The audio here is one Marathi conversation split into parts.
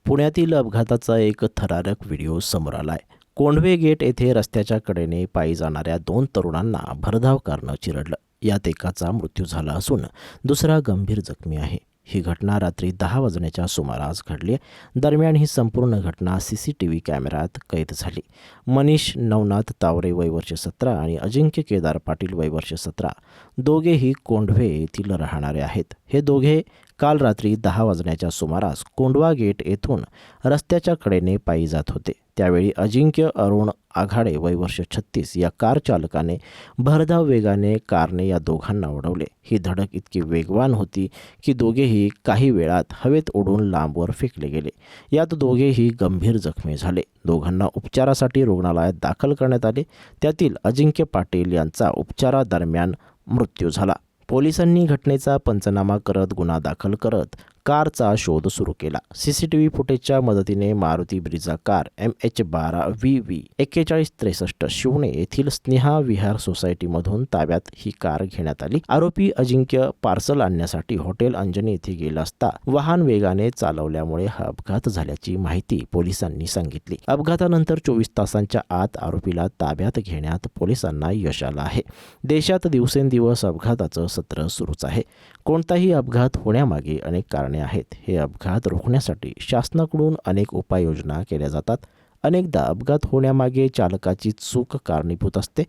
पुण्यातील अपघाताचा एक थरारक व्हिडिओ समोर आलाय। कोंढवे गेट येथे रस्त्याच्या कडेने पायी जाणाऱ्या दोन तरुणांना भरधाव कारनं चिरडलं। यात एकाचा मृत्यू झाला असून दुसरा गंभीर जखमी आहे। ही घटना रात्री 10 वाजण्याच्या सुमारास घडली। दरम्यान ही संपूर्ण घटना CCTV कॅमेऱ्यात कैद झाली। मनीष नवनाथ तावरे वय वर्ष 17 आणि अजिंक्य केदार पाटील वय वर्ष 17 दोघेही कोंढवे येथील राहणारे आहेत। हे दोघे काल रात्री 10 वाजण्याच्या सुमारास कोंढवा गेट येथून रस्त्याच्या कडेने पायी जात होते। त्यावेळी अजिंक्य अरुण आघाडे वय वर्ष 36 या कार चालकाने भरधाव वेगाने कारने या दोघांना उडवले। ही धडक इतकी वेगवान होती की दोघेही काही वेळात हवेत उडून लांबवर फेकले गेले। यात दोघेही गंभीर जखमी झाले। दोघांना उपचारासाठी रुग्णालयात दाखल करण्यात आले। त्यातील अजिंक्य पाटील यांचा उपचारादरम्यान मृत्यू झाला। पोलिसांनी घटनेचा पंचनामा करत गुन्हा दाखल करत कारचा शोध सुरू केला। CCTV फुटेजच्या मदतीने मारुती ब्रिझा कार MH12VV 4163 शिवणे येथील स्नेहा विहार सोसायटीमधून ताब्यात ही कार घेण्यात आली। आरोपी अजिंक्य पार्सल आणण्यासाठी हॉटेल अंजनी येथे गेला असता वाहन वेगाने चालवल्यामुळे हा अपघात झाल्याची माहिती पोलिसांनी सांगितली। अपघातानंतर 24 तासांच्या आत आरोपीला ताब्यात घेण्यात पोलिसांना यश आलं आहे। देशात दिवसेंदिवस अपघाताचं सत्र सुरूच आहे। कोणताही अपघात होण्यामागे अनेक कारणे आहेत। हे अपघात रोखण्यासाठी शासनाकडून अनेक उपाययोजना केल्या जातात। अनेकदा अपघात होण्यामागे चालकाची चूक कारणीभूत असते।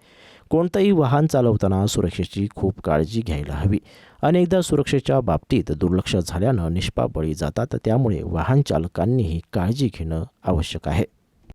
कोणतंही वाहन चालवताना सुरक्षेची खूप काळजी घ्यायला हवी। अनेकदा सुरक्षेच्या बाबतीत दुर्लक्ष झाल्यानं निष्पाप बळी जातात। त्यामुळे वाहन चालकांनीही काळजी घेणं आवश्यक आहे।